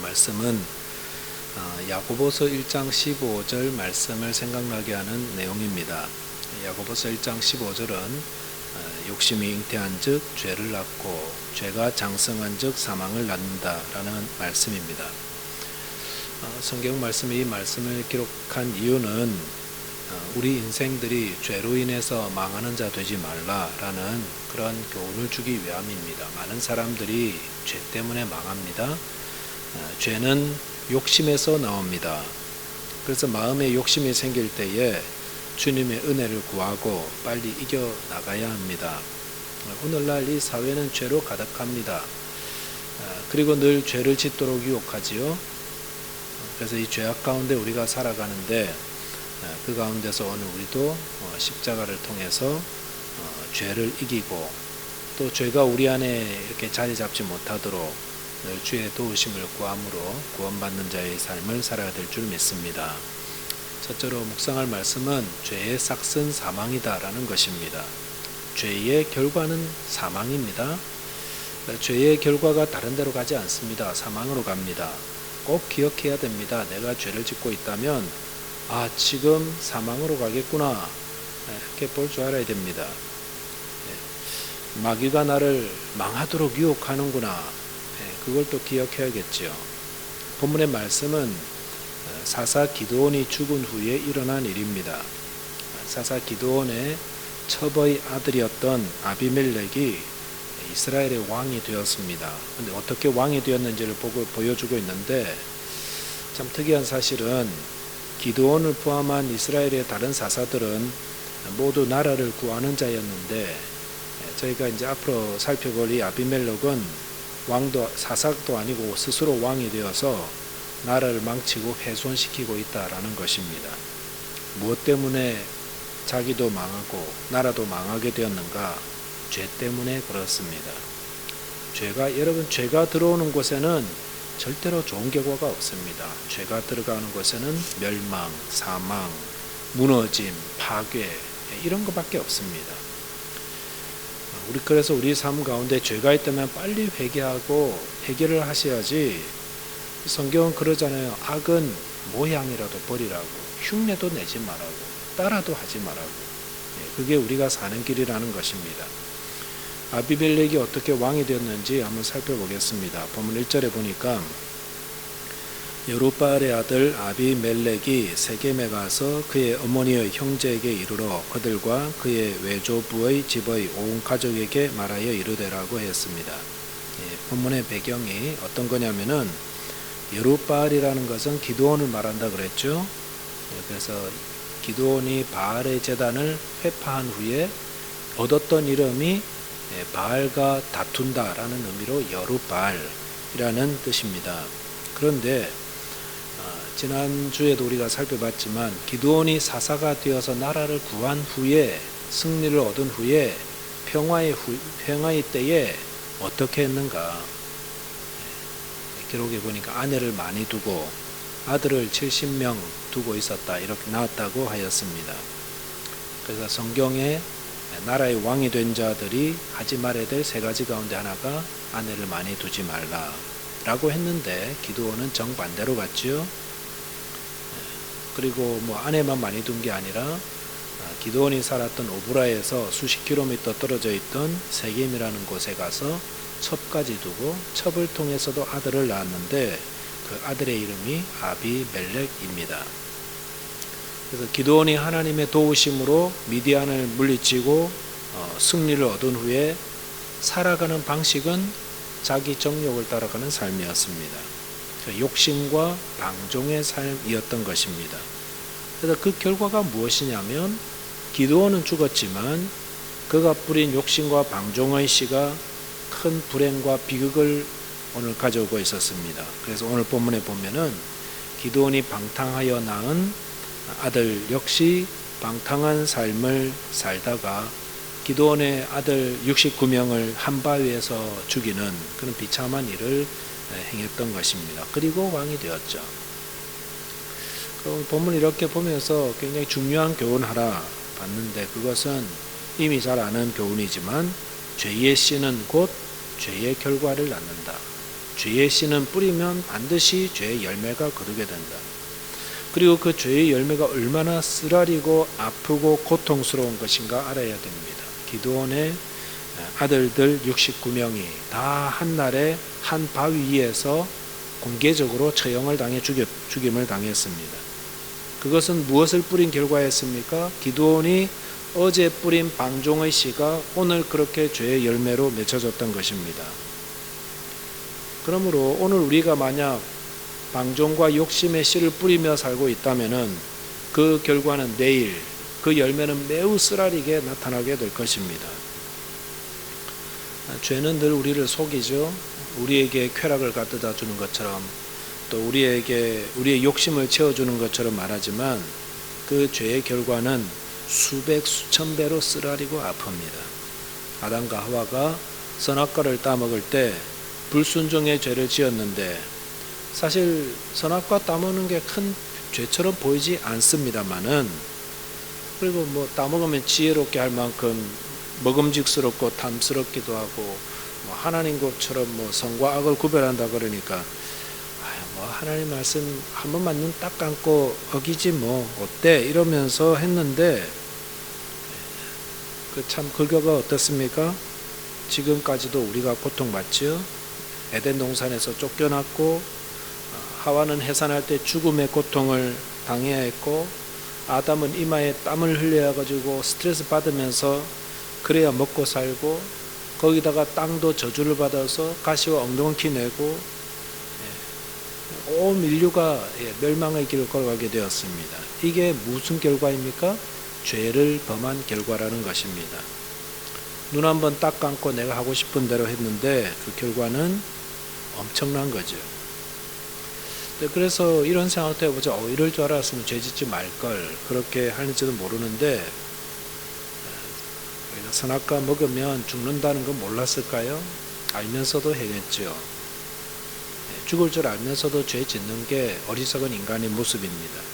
말씀은 야고보서 1장 15절 말씀을 생각나게 하는 내용입니다. 야고보서 1장 15절은 욕심이 잉태한 즉 죄를 낳고 죄가 장성한 즉 사망을 낳는다라는 말씀입니다. 성경 말씀이 이 말씀을 기록한 이유는 우리 인생들이 죄로 인해서 망하는 자 되지 말라라는 그런 교훈을 주기 위함입니다. 많은 사람들이 죄 때문에 망합니다. 죄는 욕심에서 나옵니다. 그래서 마음에 욕심이 생길 때에 주님의 은혜를 구하고 빨리 이겨나가야 합니다. 오늘날 이 사회는 죄로 가득합니다. 그리고 늘 죄를 짓도록 유혹하지요. 그래서 이 죄악 가운데 우리가 살아가는데 그 가운데서 오늘 우리도 십자가를 통해서 죄를 이기고 또 죄가 우리 안에 이렇게 자리 잡지 못하도록 늘 주의 도우심을 구함으로 구원받는 자의 삶을 살아야 될 줄 믿습니다. 첫째로 묵상할 말씀은 죄의 삭은 사망이다라는 것입니다. 죄의 결과는 사망입니다. 죄의 결과가 다른 데로 가지 않습니다. 사망으로 갑니다. 꼭 기억해야 됩니다. 내가 죄를 짓고 있다면 지금 사망으로 가겠구나 이렇게 볼 줄 알아야 됩니다. 마귀가 나를 망하도록 유혹하는구나 그걸 또 기억해야겠죠. 본문의 말씀은 사사 기드온이 죽은 후에 일어난 일입니다. 사사 기드온의 첩의 아들이었던 아비멜렉이 이스라엘의 왕이 되었습니다. 근데 어떻게 왕이 되었는지를 보여주고 있는데 참 특이한 사실은 기드온을 포함한 이스라엘의 다른 사사들은 모두 나라를 구하는 자였는데 저희가 이제 앞으로 살펴볼 이 아비멜렉은 왕도 사사도 아니고 스스로 왕이 되어서 나라를 망치고 훼손시키고 있다라는 것입니다. 무엇 때문에 자기도 망하고 나라도 망하게 되었는가? 죄 때문에 그렇습니다. 여러분 죄가 들어오는 곳에는 절대로 좋은 결과가 없습니다. 죄가 들어가는 곳에는 멸망, 사망, 무너짐, 파괴 이런 것밖에 없습니다. 그래서 우리 삶 가운데 죄가 있다면 빨리 회개하고 해결을 하셔야지. 성경은 그러잖아요. 악은 모양이라도 버리라고, 흉내도 내지 말라고, 따라도 하지 말라고. 그게 우리가 사는 길이라는 것입니다. 아비멜렉이 어떻게 왕이 되었는지 한번 살펴보겠습니다. 본문 1절에 보니까 여룻바알의 아들 아비멜렉이 세겜에 가서 그의 어머니의 형제에게 이르러 그들과 그의 외조부의 집의 온 가족에게 말하여 이르되라고 했습니다. 본문의 배경이 어떤 거냐면은 여룻바알이라는 것은 기드온을 말한다 그랬죠. 그래서 기드온이 바알의 제단을 회파한 후에 얻었던 이름이 바알과 다툰다라는 의미로 여룻바알이라는 뜻입니다. 그런데 지난주에도 우리가 살펴봤지만 기드온이 사사가 되어서 나라를 구한 후에 승리를 얻은 후에 평화의 때에 어떻게 했는가? 기록에 보니까 아내를 많이 두고 아들을 70명 두고 있었다 이렇게 나왔다고 하였습니다. 그래서 성경에 나라의 왕이 된 자들이 하지 말아야 될 세 가지 가운데 하나가 아내를 많이 두지 말라 라고 했는데 기드온은 정반대로 갔죠. 그리고 아내만 많이 둔 게 아니라 기드온이 살았던 오브라에서 수십 킬로미터 떨어져 있던 세겜이라는 곳에 가서 첩까지 두고 첩을 통해서도 아들을 낳았는데 그 아들의 이름이 아비멜렉입니다. 그래서 기드온이 하나님의 도우심으로 미디안을 물리치고 승리를 얻은 후에 살아가는 방식은 자기 정욕을 따라가는 삶이었습니다. 욕심과 방종의 삶이었던 것입니다. 그래서 그 결과가 무엇이냐면 기드온은 죽었지만 그가 뿌린 욕심과 방종의 씨가 큰 불행과 비극을 오늘 가져오고 있었습니다. 그래서 오늘 본문에 보면은 기드온이 방탕하여 낳은 아들 역시 방탕한 삶을 살다가 기드온의 아들 69명을 한 바위에서 죽이는 그런 비참한 일을 행했던 것입니다. 그리고 왕이 되었죠. 본문 이렇게 보면서 굉장히 중요한 교훈 하나 봤는데 그것은 이미 잘 아는 교훈이지만 죄의 씨는 곧 죄의 결과를 낳는다. 죄의 씨는 뿌리면 반드시 죄의 열매가 거두게 된다. 그리고 그 죄의 열매가 얼마나 쓰라리고 아프고 고통스러운 것인가 알아야 됩니다. 기드온의 아들들 69명이 다 한날에 한 바위 위에서 공개적으로 처형을 당해 죽임을 당했습니다. 그것은 무엇을 뿌린 결과였습니까? 기드온이 어제 뿌린 방종의 씨가 오늘 그렇게 죄의 열매로 맺혀졌던 것입니다. 그러므로 오늘 우리가 만약 방종과 욕심의 씨를 뿌리며 살고 있다면 그 결과는 내일 그 열매는 매우 쓰라리게 나타나게 될 것입니다. 죄는 늘 우리를 속이죠. 우리에게 쾌락을 갖다 주는 것처럼 또 우리의 욕심을 채워주는 것처럼 말하지만 그 죄의 결과는 수백 수천 배로 쓰라리고 아픕니다. 아담과 하와가 선악과를 따먹을 때 불순종의 죄를 지었는데 사실 선악과 따먹는 게 큰 죄처럼 보이지 않습니다만은 그리고 뭐 따먹으면 지혜롭게 할 만큼 먹음직스럽고 탐스럽기도 하고 뭐 하나님 것처럼 뭐 선과 악을 구별한다 그러니까 뭐 하나님 말씀 한 번만 눈 딱 감고 어기지 뭐 어때 이러면서 했는데 그 참 그 결과가 어떻습니까? 지금까지도 우리가 고통받지요. 에덴 동산에서 쫓겨났고 하와는 해산할 때 죽음의 고통을 당해야 했고 아담은 이마에 땀을 흘려야 가지고 스트레스 받으면서 그래야 먹고 살고 거기다가 땅도 저주를 받아서 가시와 엉겅퀴 내고 온 인류가 멸망의 길을 걸어가게 되었습니다. 이게 무슨 결과입니까? 죄를 범한 결과라는 것입니다. 눈 한번 딱 감고 내가 하고 싶은 대로 했는데 그 결과는 엄청난 거죠. 그래서 이런 생각도 해보자. 이럴 줄 알았으면 죄 짓지 말걸 그렇게 하는지도 모르는데 선악과 먹으면 죽는다는 건 몰랐을까요? 알면서도 행했죠. 죽을 줄 알면서도 죄 짓는 게 어리석은 인간의 모습입니다.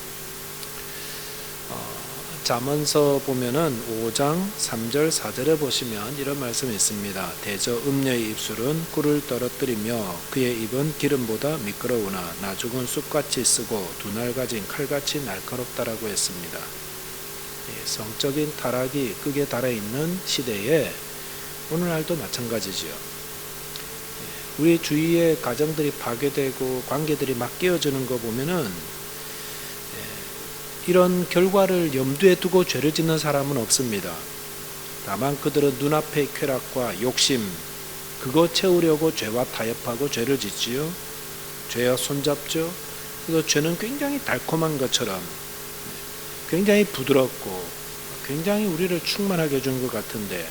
잠언서 보면은 5장 3절 4절에 보시면 이런 말씀이 있습니다. 대저 음녀의 입술은 꿀을 떨어뜨리며 그의 입은 기름보다 미끄러우나 나죽은 쑥같이 쓰고 두 날 가진 칼같이 날카롭다라고 했습니다. 성적인 타락이 극에 달해있는 시대에 오늘날도 마찬가지지요. 우리 주위의 가정들이 파괴되고 관계들이 막 깨어지는 거 보면은 이런 결과를 염두에 두고 죄를 짓는 사람은 없습니다. 다만 그들은 눈앞의 쾌락과 욕심 그거 채우려고 죄와 타협하고 죄를 짓지요. 죄와 손잡죠. 그래서 죄는 굉장히 달콤한 것처럼 굉장히 부드럽고 굉장히 우리를 충만하게 해주는 것 같은데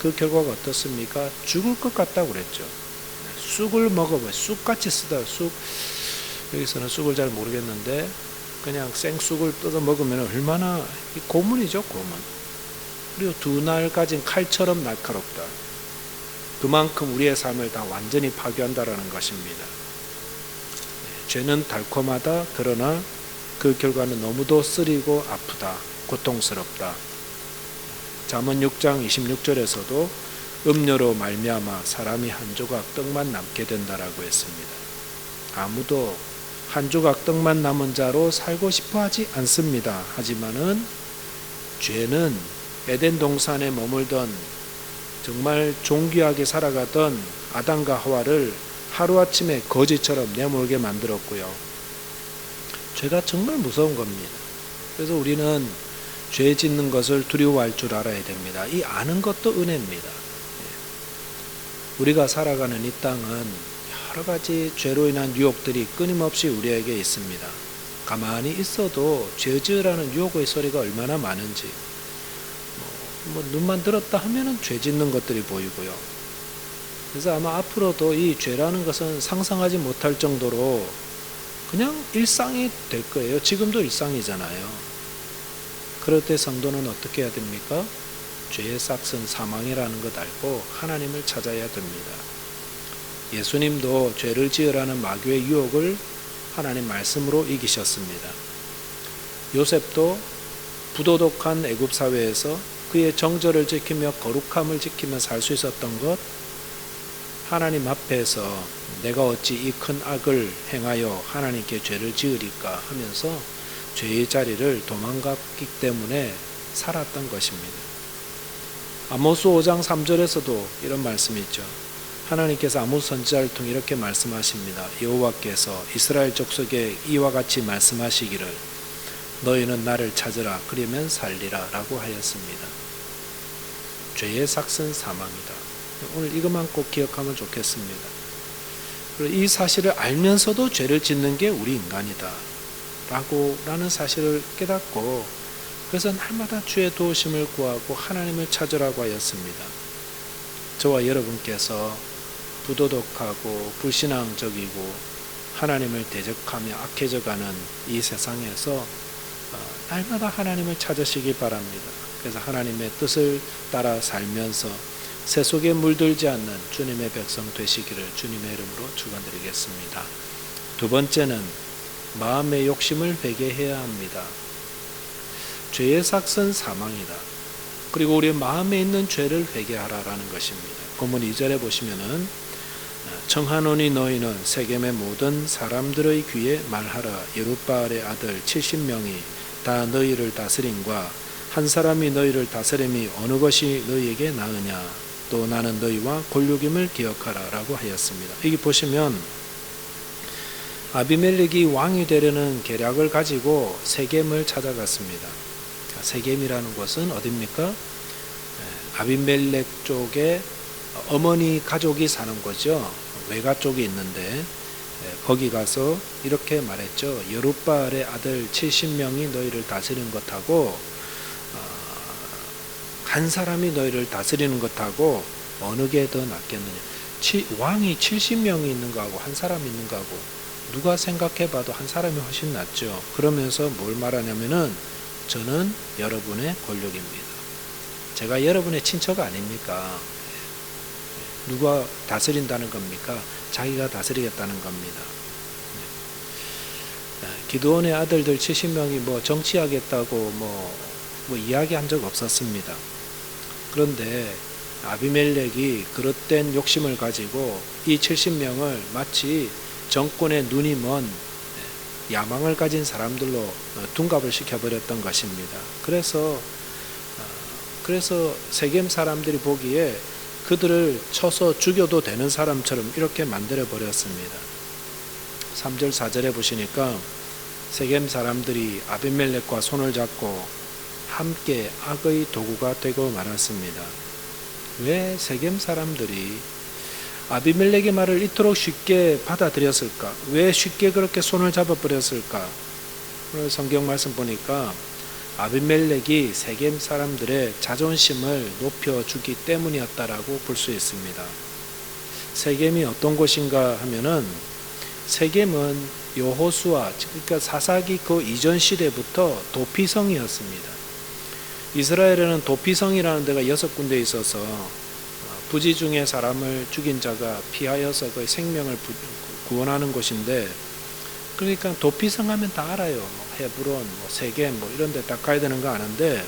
그 결과가 어떻습니까? 죽을 것 같다고 그랬죠. 쑥을 먹어봐요. 쑥같이 쓰다. 쑥 여기서는 쑥을 잘 모르겠는데 그냥 생쑥을 뜯어 먹으면 얼마나 고문이죠. 고문. 그리고 두 날 가진 칼처럼 날카롭다. 그만큼 우리의 삶을 다 완전히 파괴한다라는 것입니다. 죄는 달콤하다. 그러나 그 결과는 너무도 쓰리고 아프다. 고통스럽다. 잠언 6장 26절에서도 음료로 말미암아 사람이 한 조각 떡만 남게 된다라고 했습니다. 아무도 한 조각 떡만 남은 자로 살고 싶어 하지 않습니다. 하지만은 죄는 에덴 동산에 머물던 정말 존귀하게 살아가던 아담과 하와를 하루아침에 거지처럼 내몰게 만들었고요. 죄가 정말 무서운 겁니다. 그래서 우리는 죄 짓는 것을 두려워할 줄 알아야 됩니다. 이 아는 것도 은혜입니다. 우리가 살아가는 이 땅은 여러 가지 죄로 인한 유혹들이 끊임없이 우리에게 있습니다. 가만히 있어도 죄 지으라는 유혹의 소리가 얼마나 많은지 눈만 들었다 하면은 죄 짓는 것들이 보이고요. 그래서 아마 앞으로도 이 죄라는 것은 상상하지 못할 정도로 그냥 일상이 될 거예요. 지금도 일상이잖아요. 그럴 때 성도는 어떻게 해야 됩니까? 죄의 싹은 사망이라는 것 알고 하나님을 찾아야 됩니다. 예수님도 죄를 지으라는 마귀의 유혹을 하나님 말씀으로 이기셨습니다. 요셉도 부도덕한 애굽 사회에서 그의 정절을 지키며 거룩함을 지키며 살 수 있었던 것 하나님 앞에서 내가 어찌 이 큰 악을 행하여 하나님께 죄를 지으리까 하면서 죄의 자리를 도망갔기 때문에 살았던 것입니다. 아모스 5장 3절에서도 이런 말씀이 있죠. 하나님께서 아모스 선지자를 통해 이렇게 말씀하십니다. 여호와께서 이스라엘 족속에 이와 같이 말씀하시기를 너희는 나를 찾으라 그러면 살리라 라고 하였습니다. 죄의 삭은 사망이다. 오늘 이것만 꼭 기억하면 좋겠습니다. 이 사실을 알면서도 죄를 짓는 게 우리 인간이다 라는 사실을 깨닫고 그래서 날마다 주의 도우심을 구하고 하나님을 찾으라고 하였습니다. 저와 여러분께서 부도덕하고 불신앙적이고 하나님을 대적하며 악해져가는 이 세상에서 날마다 하나님을 찾으시기 바랍니다. 그래서 하나님의 뜻을 따라 살면서 세속에 물들지 않는 주님의 백성 되시기를 주님의 이름으로 축원드리겠습니다. 두 번째는 마음의 욕심을 회개해야 합니다. 죄의 삭은 사망이다. 그리고 우리 마음에 있는 죄를 회개하라라는 것입니다. 본문 2절에 보시면은 청하노니 너희는 세겜의 모든 사람들의 귀에 말하라. 여룻바알의 아들 70명이 다 너희를 다스림과 한 사람이 너희를 다스림이 어느 것이 너희에게 나으냐. 또 나는 너희와 골육임을 기억하라 라고 하였습니다. 여기 보시면 아비멜렉이 왕이 되려는 계략을 가지고 세겜을 찾아갔습니다. 세겜이라는 곳은 어디입니까? 아비멜렉 쪽에 어머니 가족이 사는 거죠. 외가 쪽이 있는데 거기 가서 이렇게 말했죠. 여룻바알의 아들 70명이 너희를 다스리는 것하고 한 사람이 너희를 다스리는 것하고 어느 게 더 낫겠느냐. 왕이 70명이 있는 거하고 한 사람이 있는 거하고 누가 생각해 봐도 한 사람이 훨씬 낫죠. 그러면서 뭘 말하냐면은 저는 여러분의 권력입니다. 제가 여러분의 친척 아닙니까? 누가 다스린다는 겁니까? 자기가 다스리겠다는 겁니다. 기드온의 아들들 70명이 뭐 정치하겠다고 뭐 이야기한 적 없었습니다. 그런데 아비멜렉이 그릇된 욕심을 가지고 이 70명을 마치 정권의 눈이 먼 야망을 가진 사람들로 둔갑을 시켜버렸던 것입니다. 그래서 세겜 사람들이 보기에 그들을 쳐서 죽여도 되는 사람처럼 이렇게 만들어 버렸습니다. 3절 4절에 보시니까 세겜 사람들이 아비멜렉과 손을 잡고 함께 악의 도구가 되고 말았습니다. 왜 세겜 사람들이 아비멜렉의 말을 이토록 쉽게 받아들였을까? 왜 쉽게 그렇게 손을 잡아버렸을까? 오늘 성경 말씀 보니까 아비멜렉이 세겜 사람들의 자존심을 높여주기 때문이었다라고 볼 수 있습니다. 세겜이 어떤 곳인가 하면은 세겜은 여호수아, 그러니까 사사기 그 이전 시대부터 도피성이었습니다. 이스라엘에는 도피성이라는 데가 6군데 있어서 부지 중에 사람을 죽인 자가 피하여서 그 생명을 구원하는 곳인데, 그러니까 도피성 하면 다 알아요. 헤브론, 세겜 이런 데 딱 가야 되는 거 아는데,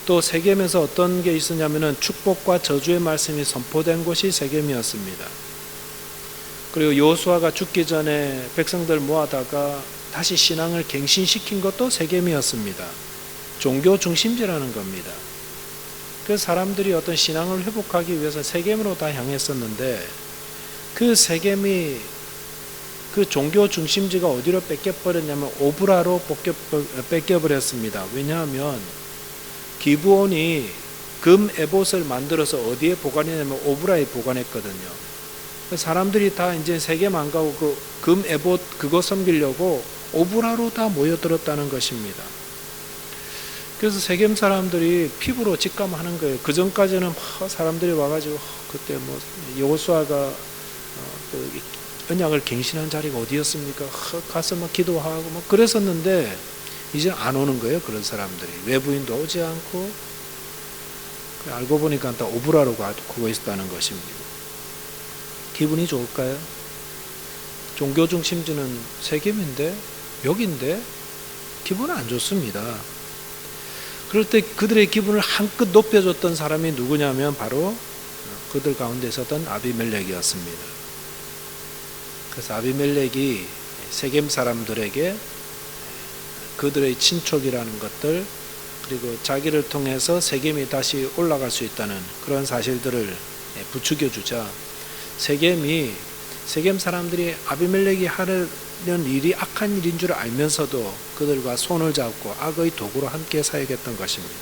또 세겜에서 어떤 게 있었냐면은 축복과 저주의 말씀이 선포된 곳이 세겜이었습니다. 그리고 여호수아가 죽기 전에 백성들 모아다가 다시 신앙을 갱신시킨 것도 세겜이었습니다. 종교 중심지라는 겁니다. 그 사람들이 어떤 신앙을 회복하기 위해서 세겜으로 다 향했었는데, 그 세겜이 그 종교 중심지가 어디로 뺏겨버렸냐면 오브라로 뺏겨버렸습니다. 왜냐하면 기브온이 금 에봇을 만들어서 어디에 보관했냐면 오브라에 보관했거든요. 사람들이 다 이제 세겜 안 가고 그 금 에봇 그거 섬기려고 오브라로 다 모여들었다는 것입니다. 그래서 세겜 사람들이 피부로 직감하는 거예요. 그 전까지는 사람들이 와가지고 그때 여호수아가 그 언약을 갱신한 자리가 어디였습니까? 가서 기도하고 그랬었는데 이제 안 오는 거예요. 그런 사람들이 외부인도 오지 않고, 알고 보니까 다 오브라로 가고 있었다는 것입니다. 기분이 좋을까요? 종교 중심지는 세겜인데 여기인데 기분은 안 좋습니다. 그럴 때 그들의 기분을 한껏 높여줬던 사람이 누구냐면 바로 그들 가운데 있었던 아비멜렉이었습니다. 그래서 아비멜렉이 세겜 사람들에게 그들의 친족이라는 것들, 그리고 자기를 통해서 세겜이 다시 올라갈 수 있다는 그런 사실들을 부추겨 주자 세겜 사람들이 아비멜렉이 하는 일이 악한 일인 줄 알면서도 그들과 손을 잡고 악의 도구로 함께 사역했던 것입니다.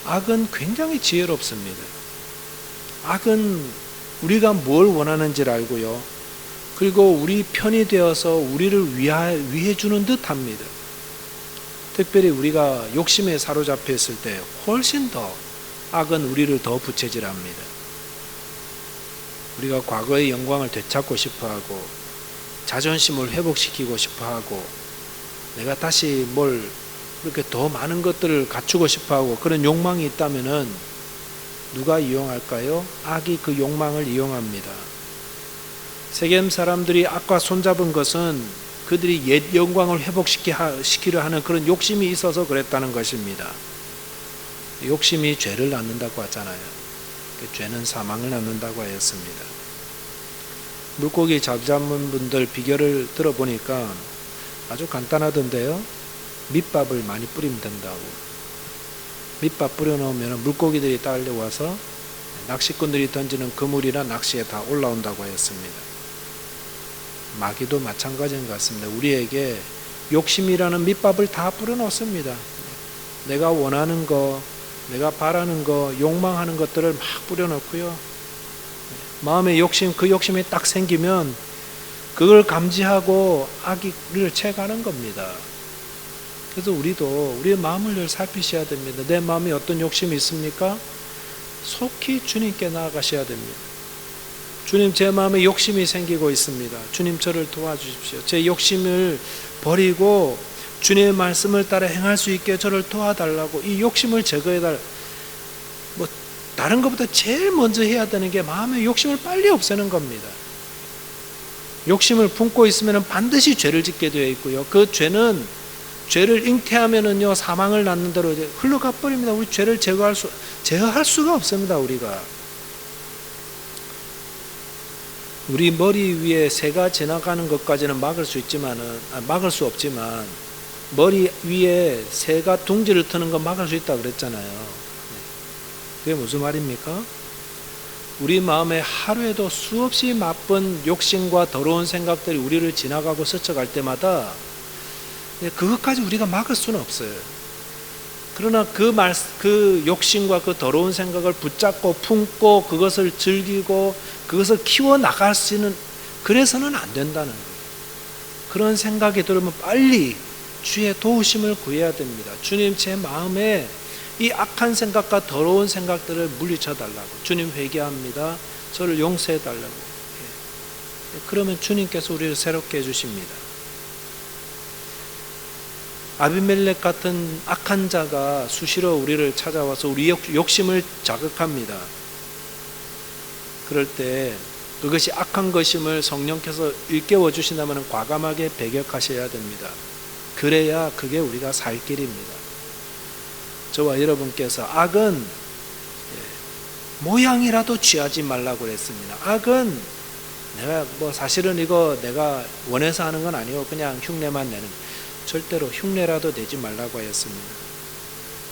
악은 굉장히 지혜롭습니다. 악은 우리가 뭘 원하는지를 알고요, 그리고 우리 편이 되어서 우리를 위해 주는 듯 합니다. 특별히 우리가 욕심에 사로잡혀 있을 때 훨씬 더 악은 우리를 더 부채질합니다. 우리가 과거의 영광을 되찾고 싶어하고 자존심을 회복시키고 싶어하고 내가 다시 뭘 이렇게 더 많은 것들을 갖추고 싶어하고 그런 욕망이 있다면은 누가 이용할까요? 악이 그 욕망을 이용합니다. 세겜 사람들이 악과 손잡은 것은 그들이 옛 영광을 회복시키려 하는 그런 욕심이 있어서 그랬다는 것입니다. 욕심이 죄를 낳는다고 하잖아요. 죄는 사망을 낳는다고 하였습니다. 물고기 잡는 분들 비결을 들어보니까 아주 간단하던데요. 밑밥을 많이 뿌리면 된다고. 밑밥 뿌려놓으면 물고기들이 딸려와서 낚시꾼들이 던지는 그물이나 낚시에 다 올라온다고 하였습니다. 마귀도 마찬가지인 것 같습니다. 우리에게 욕심이라는 밑밥을 다 뿌려놓습니다. 내가 원하는 거, 내가 바라는 거, 욕망하는 것들을 막 뿌려놓고요, 마음의 욕심, 그 욕심이 딱 생기면 그걸 감지하고 악이 우리를 채가는 겁니다. 그래서 우리도 우리의 마음을 늘 살피셔야 됩니다. 내 마음에 어떤 욕심이 있습니까? 속히 주님께 나아가셔야 됩니다. 주님, 제 마음에 욕심이 생기고 있습니다. 주님, 저를 도와주십시오. 제 욕심을 버리고 주님의 말씀을 따라 행할 수 있게 저를 도와달라고, 이 욕심을 제거해달라. 다른 것보다 제일 먼저 해야 되는 게 마음의 욕심을 빨리 없애는 겁니다. 욕심을 품고 있으면 반드시 죄를 짓게 되어 있고요, 그 죄는 죄를 잉태하면은요 사망을 낳는 대로 흘러가 버립니다. 우리 죄를 제어할 수가 없습니다. 우리 머리 위에 새가 지나가는 것까지는 막을 수 없지만 머리 위에 새가 둥지를 트는 거 막을 수 있다 그랬잖아요. 그게 무슨 말입니까? 우리 마음에 하루에도 수없이 나쁜 욕심과 더러운 생각들이 우리를 지나가고 스쳐갈 때마다 그것까지 우리가 막을 수는 없어요. 그러나 그 욕심과 그 더러운 생각을 붙잡고 품고 그것을 즐기고 그것을 키워나갈 수 있는, 그래서는 안 된다는 거예요. 그런 생각이 들으면 빨리 주의 도우심을 구해야 됩니다. 주님, 제 마음에 이 악한 생각과 더러운 생각들을 물리쳐 달라고. 주님, 회개합니다. 저를 용서해 달라고. 그러면 주님께서 우리를 새롭게 해주십니다. 아비멜렉 같은 악한 자가 수시로 우리를 찾아와서 우리 욕심을 자극합니다. 그럴 때 그것이 악한 것임을 성령께서 일깨워 주신다면 과감하게 배격하셔야 됩니다. 그래야 그게 우리가 살 길입니다. 저와 여러분께서 악은 모양이라도 취하지 말라고 그랬습니다. 악은 내가 사실은 이거 내가 원해서 하는 건 아니고 그냥 흉내만 내는, 절대로 흉내라도 내지 말라고 하였습니다.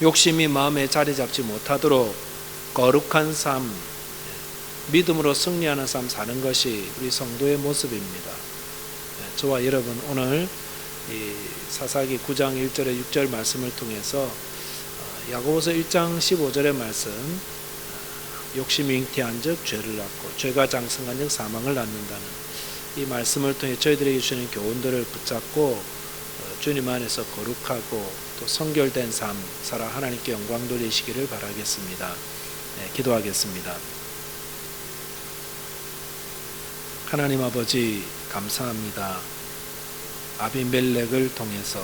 욕심이 마음에 자리 잡지 못하도록 거룩한 삶, 믿음으로 승리하는 삶 사는 것이 우리 성도의 모습입니다. 저와 여러분, 오늘 이 사사기 9장 1절에 6절 말씀을 통해서 야고보서 1장 15절의 말씀, 욕심이 잉태한 즉 죄를 낳고 죄가 장성한 즉 사망을 낳는다는 이 말씀을 통해 저희들에게 주시는 교훈들을 붙잡고 주님 안에서 거룩하고 또 성결된 삶 살아 하나님께 영광 돌리시기를 바라겠습니다. 기도하겠습니다. 하나님 아버지, 감사합니다. 아비멜렉을 통해서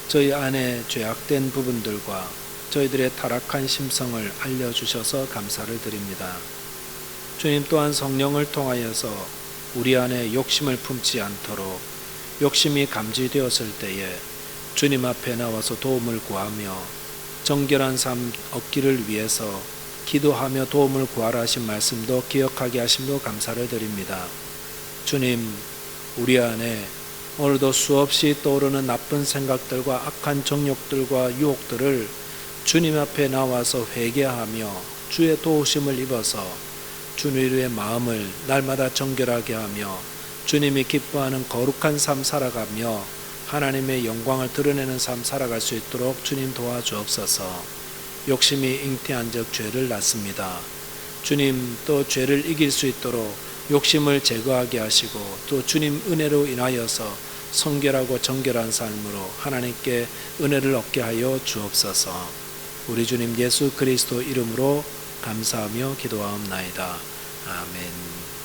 저희 안에 죄악된 부분들과 저희들의 타락한 심성을 알려주셔서 감사를 드립니다. 주님, 또한 성령을 통하여서 우리 안에 욕심을 품지 않도록 욕심이 감지되었을 때에 주님 앞에 나와서 도움을 구하며 정결한 삶 얻기를 위해서 기도하며 도움을 구하라 하신 말씀도 기억하게 하심도 감사를 드립니다. 주님, 우리 안에 오늘도 수없이 떠오르는 나쁜 생각들과 악한 정욕들과 유혹들을 주님 앞에 나와서 회개하며 주의 도우심을 입어서 주님의 마음을 날마다 정결하게 하며 주님이 기뻐하는 거룩한 삶 살아가며 하나님의 영광을 드러내는 삶 살아갈 수 있도록 주님 도와주옵소서. 욕심이 잉태한 적 죄를 낳습니다. 주님, 또 죄를 이길 수 있도록 욕심을 제거하게 하시고 또 주님 은혜로 인하여서 성결하고 정결한 삶으로 하나님께 은혜를 얻게 하여 주옵소서. 우리 주님 예수 그리스도 이름으로 감사하며 기도하옵나이다. 아멘.